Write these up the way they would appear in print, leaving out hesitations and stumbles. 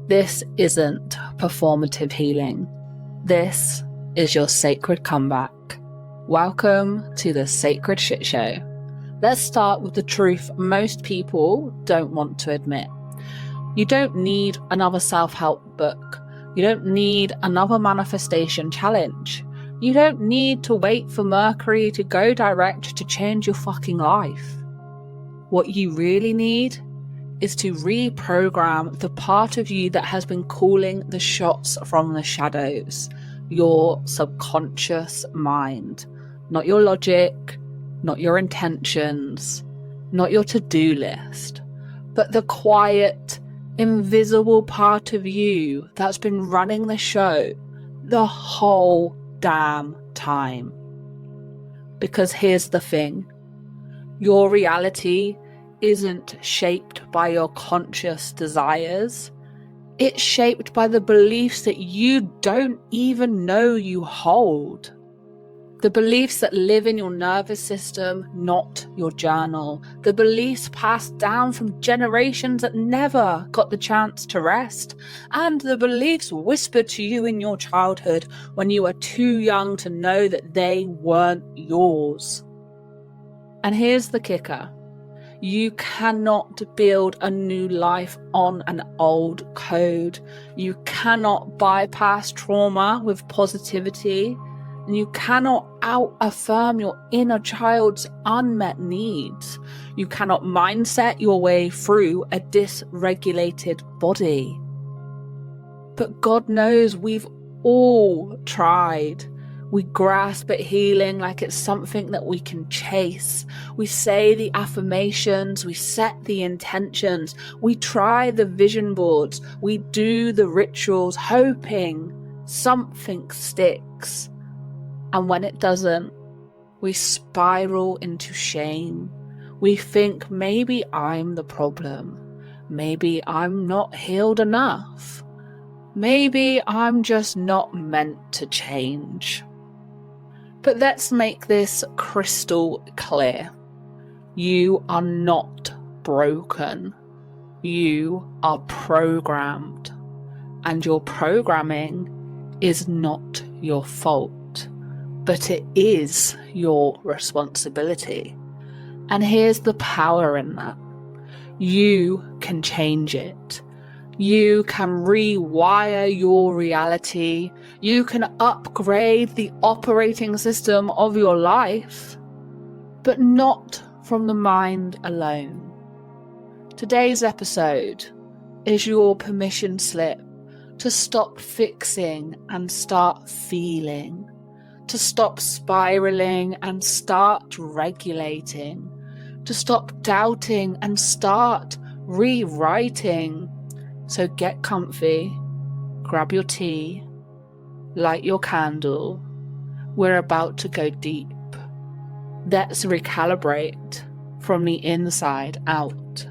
This isn't performative healing. This is your sacred comeback. Welcome to the Sacred Shit Show. Let's start with the truth most people don't want to admit. You don't need another self-help book. You don't need another manifestation challenge. You don't need to wait for Mercury to go direct to change your fucking life. What you really need is to reprogram the part of you that has been calling the shots from the shadows, your subconscious mind, not your logic, not your intentions, not your to-do list, but the quiet, invisible part of you that's been running the show the whole damn time. Because here's the thing, your reality isn't shaped by your conscious desires. It's shaped by the beliefs that you don't even know you hold. The beliefs that live in your nervous system, not your journal. The beliefs passed down from generations that never got the chance to rest. And the beliefs whispered to you in your childhood when you were too young to know that they weren't yours. And here's the kicker. You cannot build a new life on an old code. You cannot bypass trauma with positivity. And you cannot out-affirm your inner child's unmet needs. You cannot mindset your way through a dysregulated body. But God knows we've all tried. We grasp at healing like it's something that we can chase. We say the affirmations, we set the intentions, we try the vision boards, we do the rituals, hoping something sticks. And when it doesn't, we spiral into shame. We think maybe I'm the problem. Maybe I'm not healed enough. Maybe I'm just not meant to change. But let's make this crystal clear. You are not broken. You are programmed. And your programming is not your fault, but it is your responsibility. And here's the power in that. You can change it. You can rewire your reality. You can upgrade the operating system of your life, but not from the mind alone. Today's episode is your permission slip to stop fixing and start feeling, to stop spiraling and start regulating, to stop doubting and start rewriting. So get comfy, grab your tea, light your candle. We're about to go deep. Let's recalibrate from the inside out.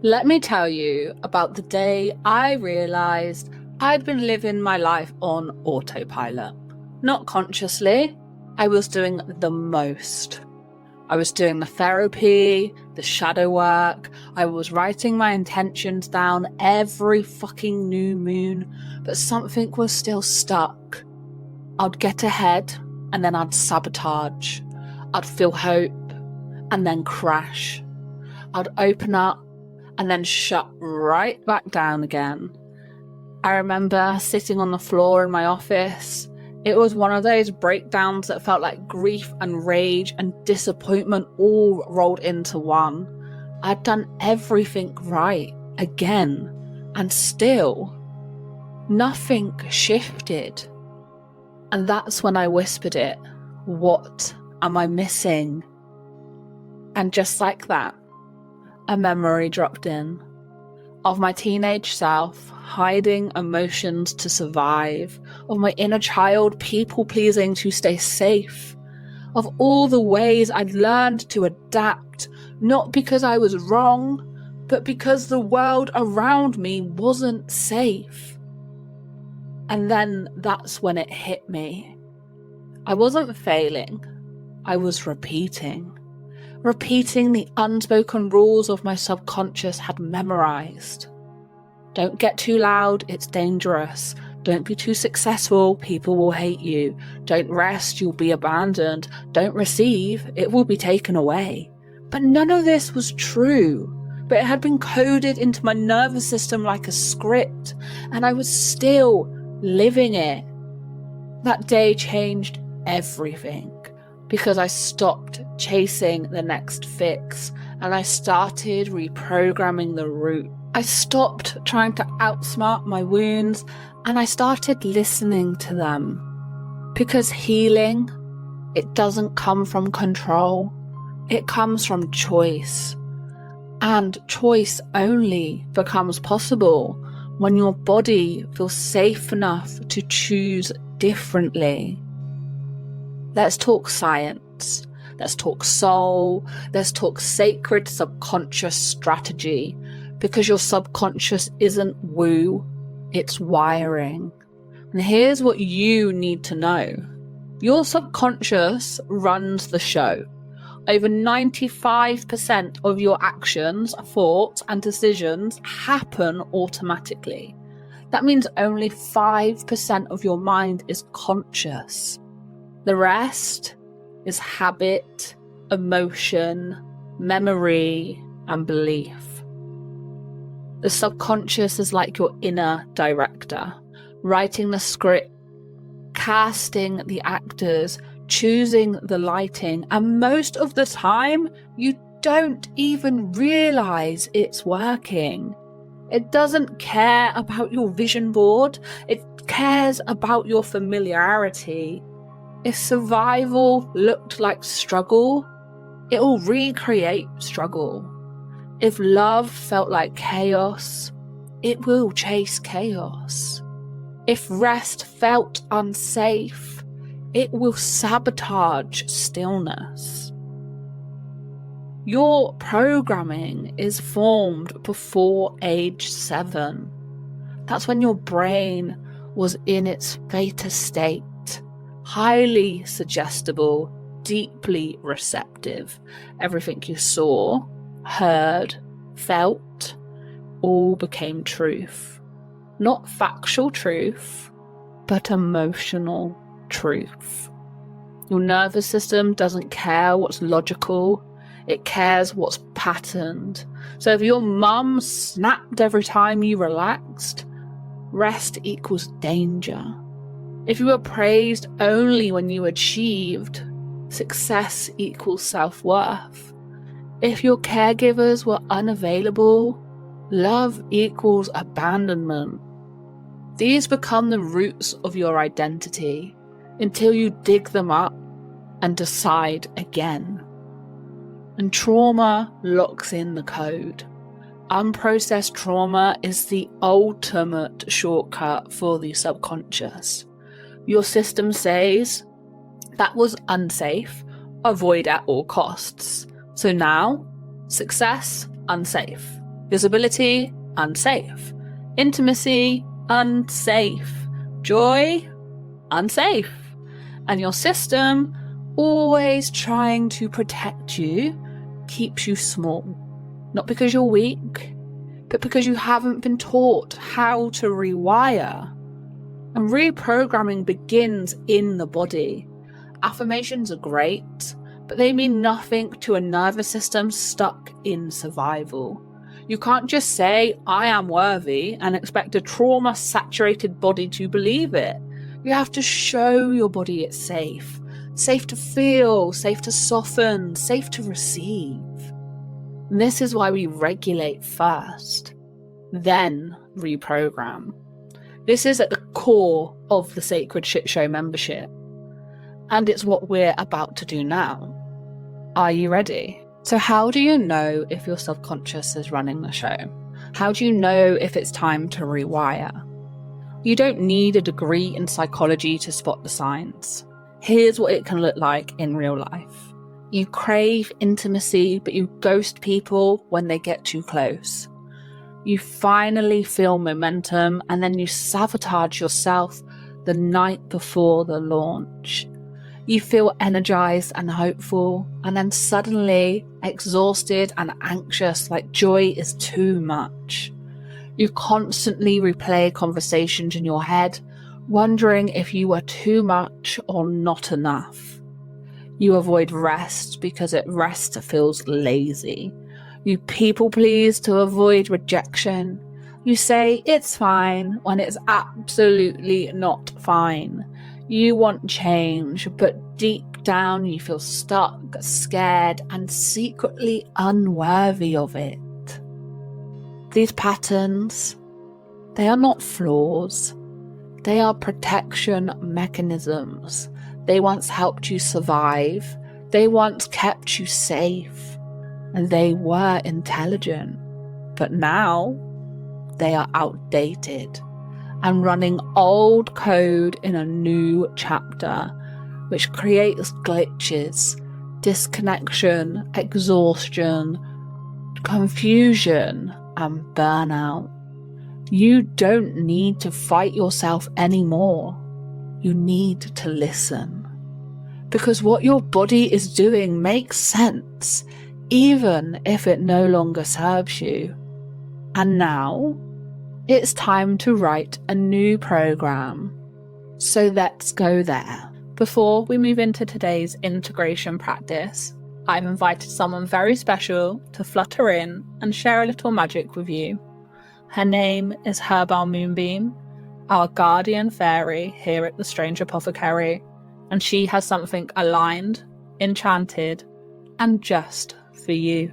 Let me tell you about the day I realized I'd been living my life on autopilot. Not consciously, I was doing the most. I was doing the therapy, the shadow work, I was writing my intentions down every fucking new moon, but something was still stuck. I'd get ahead and then I'd sabotage. I'd feel hope and then crash. I'd open up and then shut right back down again. I remember sitting on the floor in my office. It was one of those breakdowns that felt like grief and rage and disappointment all rolled into one. I'd done everything right again, and still, nothing shifted. And that's when I whispered it. What am I missing? And just like that, a memory dropped in of my teenage self hiding emotions to survive, of my inner child people-pleasing to stay safe, of all the ways I'd learned to adapt, not because I was wrong, but because the world around me wasn't safe. And then that's when it hit me. I wasn't failing, I was repeating the unspoken rules of my subconscious had memorized. Don't get too loud, it's dangerous. Don't be too successful, people will hate you. Don't rest, you'll be abandoned. Don't receive, it will be taken away. But none of this was true. But it had been coded into my nervous system like a script, and I was still living it. That day changed everything, because I stopped chasing the next fix and I started reprogramming the root. I stopped trying to outsmart my wounds and I started listening to them. Because healing, it doesn't come from control, it comes from choice. And choice only becomes possible when your body feels safe enough to choose differently. Let's talk science. Let's talk soul. Let's talk sacred subconscious strategy. Because your subconscious isn't woo, it's wiring. And here's what you need to know. Your subconscious runs the show. Over 95% of your actions, thoughts, and decisions happen automatically. That means only 5% of your mind is conscious. The rest is habit, emotion, memory, and belief. The subconscious is like your inner director, writing the script, casting the actors, choosing the lighting, and most of the time, you don't even realize it's working. It doesn't care about your vision board, it cares about your familiarity. If survival looked like struggle, it will recreate struggle. If love felt like chaos, it will chase chaos. If rest felt unsafe, it will sabotage stillness. Your programming is formed before age 7. That's when your brain was in its theta state, highly suggestible, deeply receptive. Everything you saw, heard, felt, all became truth. Not factual truth, but emotional truth. Your nervous system doesn't care what's logical, it cares what's patterned. So if your mum snapped every time you relaxed, rest equals danger. If you were praised only when you achieved, success equals self-worth. If your caregivers were unavailable, love equals abandonment. These become the roots of your identity until you dig them up and decide again. And trauma locks in the code. Unprocessed trauma is the ultimate shortcut for the subconscious. Your system says, that was unsafe, avoid at all costs. So now, success, unsafe. Visibility, unsafe. Intimacy, unsafe. Joy, unsafe. And your system, always trying to protect you, keeps you small. Not because you're weak, but because you haven't been taught how to rewire. And reprogramming begins in the body. Affirmations are great, but they mean nothing to a nervous system stuck in survival. You can't just say, I am worthy, and expect a trauma-saturated body to believe it. You have to show your body it's safe. Safe to feel, safe to soften, safe to receive. And this is why we regulate first, then reprogram. This is at the core of the Sacred Shit Show membership. And it's what we're about to do now. Are you ready? So how do you know if your subconscious is running the show? How do you know if it's time to rewire? You don't need a degree in psychology to spot the signs. Here's what it can look like in real life. You crave intimacy, but you ghost people when they get too close. You finally feel momentum, and then you sabotage yourself the night before the launch. You feel energized and hopeful, and then suddenly exhausted and anxious, like joy is too much. You constantly replay conversations in your head, wondering if you were too much or not enough. You avoid rest because rest feels lazy. You people please to avoid rejection. You say it's fine when it's absolutely not fine. You want change, but deep down you feel stuck, scared, and secretly unworthy of it. These patterns, they are not flaws. They are protection mechanisms. They once helped you survive. They once kept you safe. And they were intelligent. But now, they are outdated and running old code in a new chapter, which creates glitches, disconnection, exhaustion, confusion, and burnout. You don't need to fight yourself anymore. You need to listen. Because what your body is doing makes sense, even if it no longer serves you. And now, it's time to write a new program. So let's go there. Before we move into today's integration practice, I've invited someone very special to flutter in and share a little magic with you. Her name is Herbal Moonbeam, our guardian fairy here at the Strange Apothecary, and she has something aligned, enchanted, and just for you.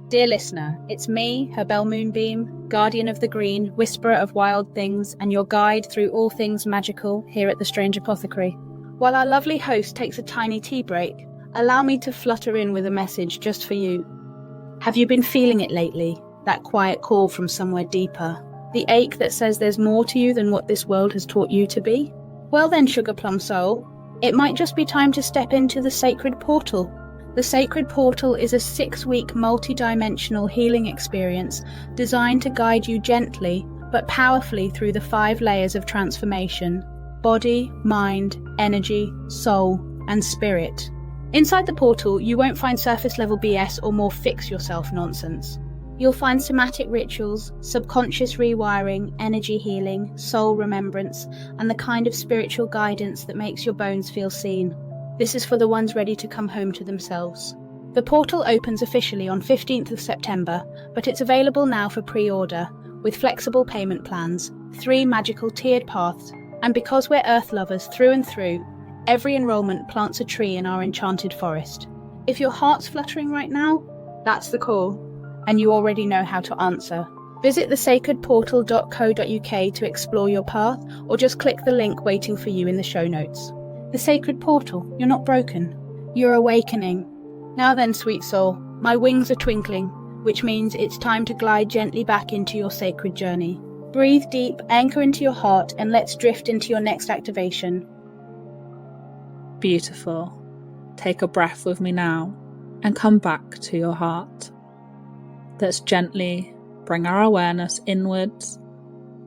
Dear listener, it's me, Herbal Moonbeam, guardian of the green, whisperer of wild things, and your guide through all things magical here at the Strange Apothecary. While our lovely host takes a tiny tea break, allow me to flutter in with a message just for you. Have you been feeling it lately? That quiet call from somewhere deeper? The ache that says there's more to you than what this world has taught you to be? Well then, Sugar Plum Soul, it might just be time to step into the Sacred Portal. The Sacred Portal is a 6-week multi-dimensional healing experience designed to guide you gently but powerfully through the 5 layers of transformation: body, mind, energy, soul, and spirit. Inside the portal, you won't find surface-level BS or more fix-yourself nonsense. You'll find somatic rituals, subconscious rewiring, energy healing, soul remembrance, and the kind of spiritual guidance that makes your bones feel seen. This is for the ones ready to come home to themselves. The portal opens officially on 15th of September, but it's available now for pre-order, with flexible payment plans, 3 magical tiered paths, and because we're Earth lovers through and through, every enrollment plants a tree in our enchanted forest. If your heart's fluttering right now, that's the call, and you already know how to answer. Visit thesacredportal.co.uk to explore your path, or just click the link waiting for you in the show notes. The Sacred Portal, you're not broken. You're awakening. Now then, sweet soul, my wings are twinkling, which means it's time to glide gently back into your sacred journey. Breathe deep, anchor into your heart, and let's drift into your next activation. Beautiful. Take a breath with me now and come back to your heart. Let's gently bring our awareness inwards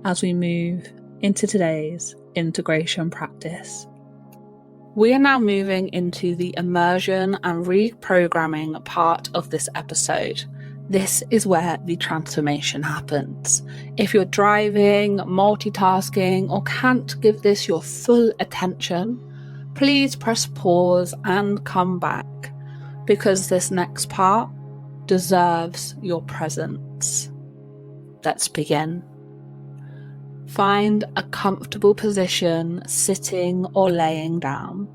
as we move into today's integration practice. We are now moving into the immersion and reprogramming part of this episode. This is where the transformation happens. If you're driving, multitasking, or can't give this your full attention, please press pause and come back, because this next part deserves your presence. Let's begin. Find a comfortable position, sitting or laying down,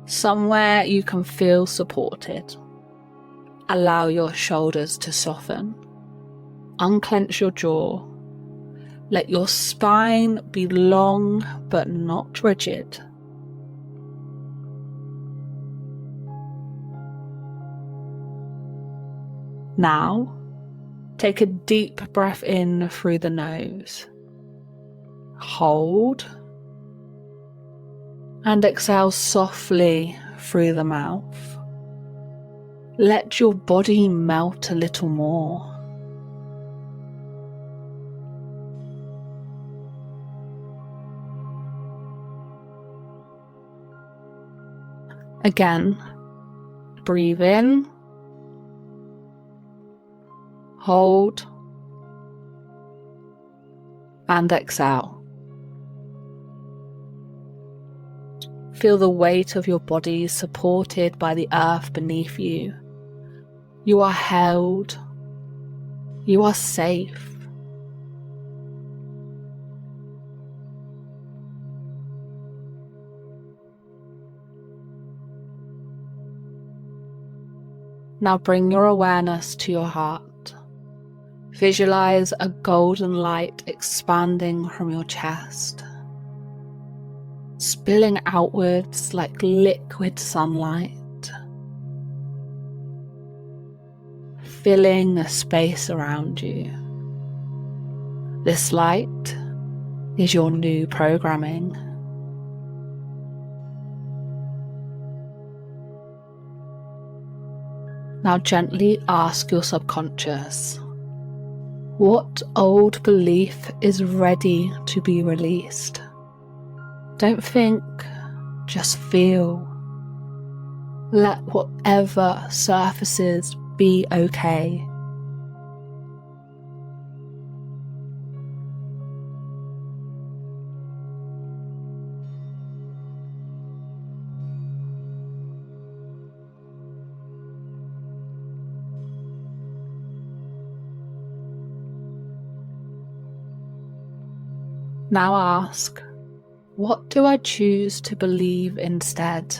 somewhere you can feel supported. Allow your shoulders to soften. Unclench your jaw. Let your spine be long but not rigid. Now, take a deep breath in through the nose. Hold. And exhale softly through the mouth. Let your body melt a little more. Again, breathe in. Hold and exhale. Feel the weight of your body supported by the earth beneath you. You are held. You are safe. Now bring your awareness to your heart. Visualize a golden light expanding from your chest, spilling outwards like liquid sunlight, filling the space around you. This light is your new programming. Now gently ask your subconscious, what old belief is ready to be released? Don't think, just feel. Let whatever surfaces be okay. Now ask, what do I choose to believe instead?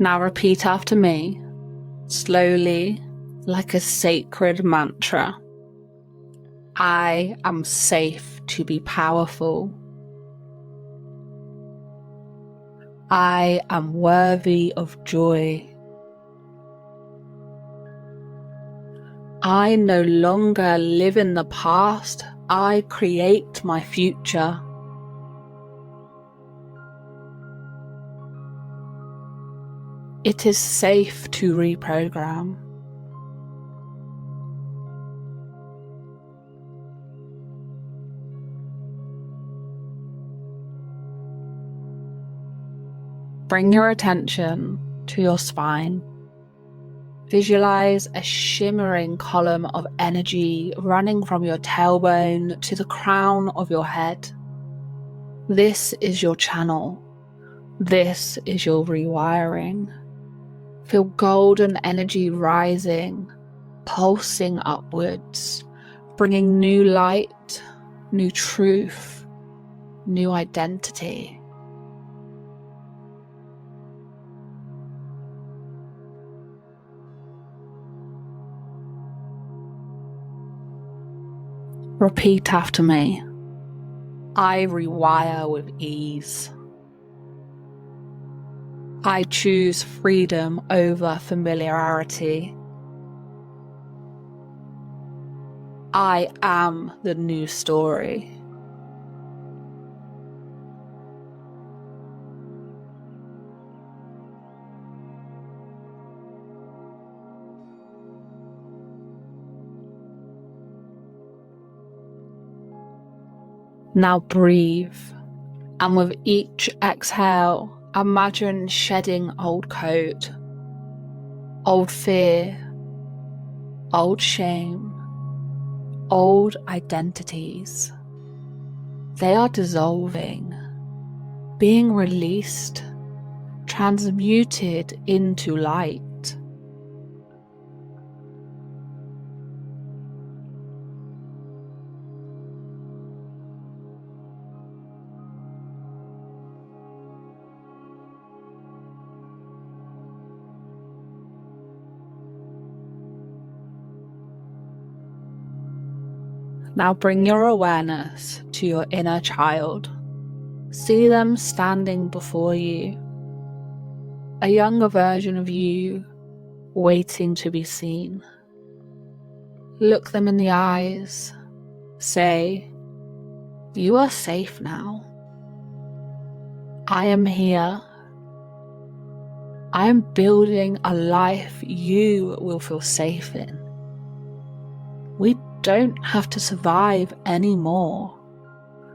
Now repeat after me, slowly, like a sacred mantra. I am safe to be powerful. I am worthy of joy. I no longer live in the past. I create my future. It is safe to reprogram. Bring your attention to your spine. Visualize a shimmering column of energy running from your tailbone to the crown of your head. This is your channel. This is your rewiring. Feel golden energy rising, pulsing upwards, bringing new light, new truth, new identity. Repeat after me. I rewire with ease. I choose freedom over familiarity. I am the new story. Now breathe, and with each exhale, imagine shedding old coat, old fear, old shame, old identities. They are dissolving, being released, transmuted into light. Now bring your awareness to your inner child. See them standing before you, a younger version of you waiting to be seen. Look them in the eyes. Say, you are safe now. I am here. I'm building a life you will feel safe in. We don't have to survive anymore.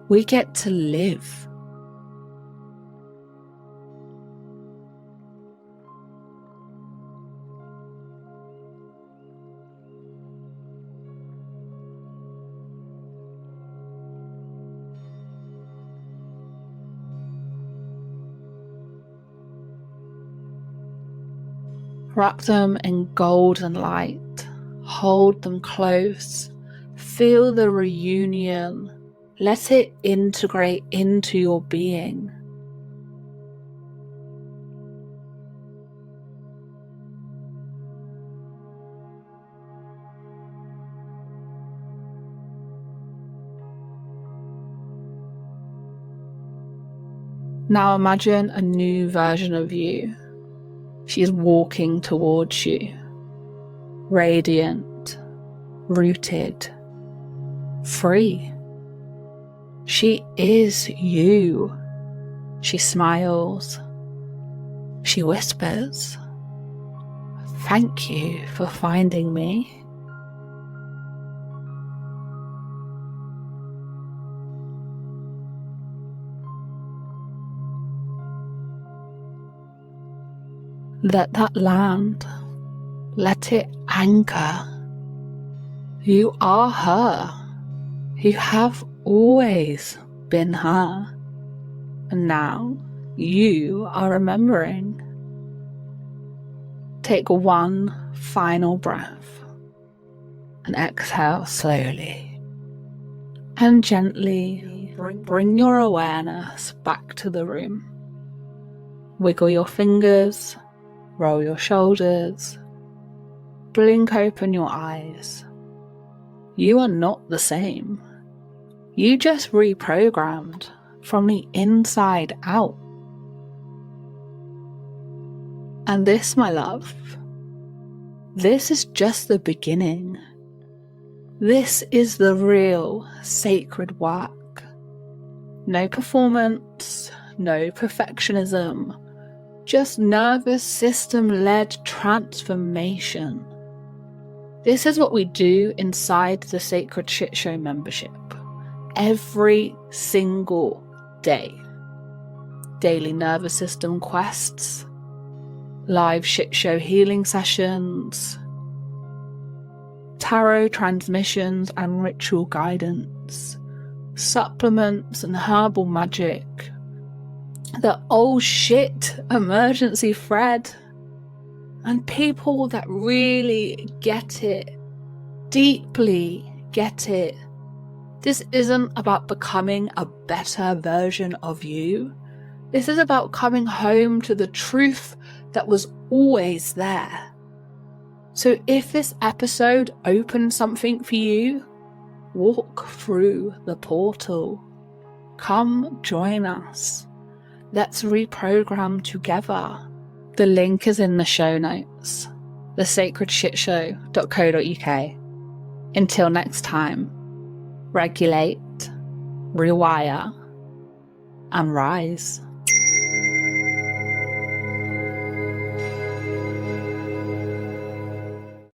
We get to live. Wrap them in golden light. Hold them close. Feel the reunion. Let it integrate into your being. Now imagine a new version of you. She is walking towards you, radiant, rooted, free. She is you. She smiles. She whispers, "Thank you for finding me." Let that land. Let it anchor. You are her. You have always been her. And now you are remembering. Take one final breath and exhale slowly. And gently bring your awareness back to the room. Wiggle your fingers. Roll your shoulders. Blink open your eyes. You are not the same. You just reprogrammed from the inside out. And this, my love, this is just the beginning. This is the real sacred work. No performance, no perfectionism. Just nervous system-led transformation. This is what we do inside the Sacred Shit Show membership. Every single day. Daily nervous system quests, live shit show healing sessions, tarot transmissions and ritual guidance, supplements and herbal magic, the oh shit emergency thread, and people that really get it, deeply get it. This isn't about becoming a better version of you. This is about coming home to the truth that was always there. So if this episode opened something for you, walk through the portal. Come join us. Let's reprogram together. The link is in the show notes. thesacredshitshow.co.uk. Until next time, regulate, rewire, and rise.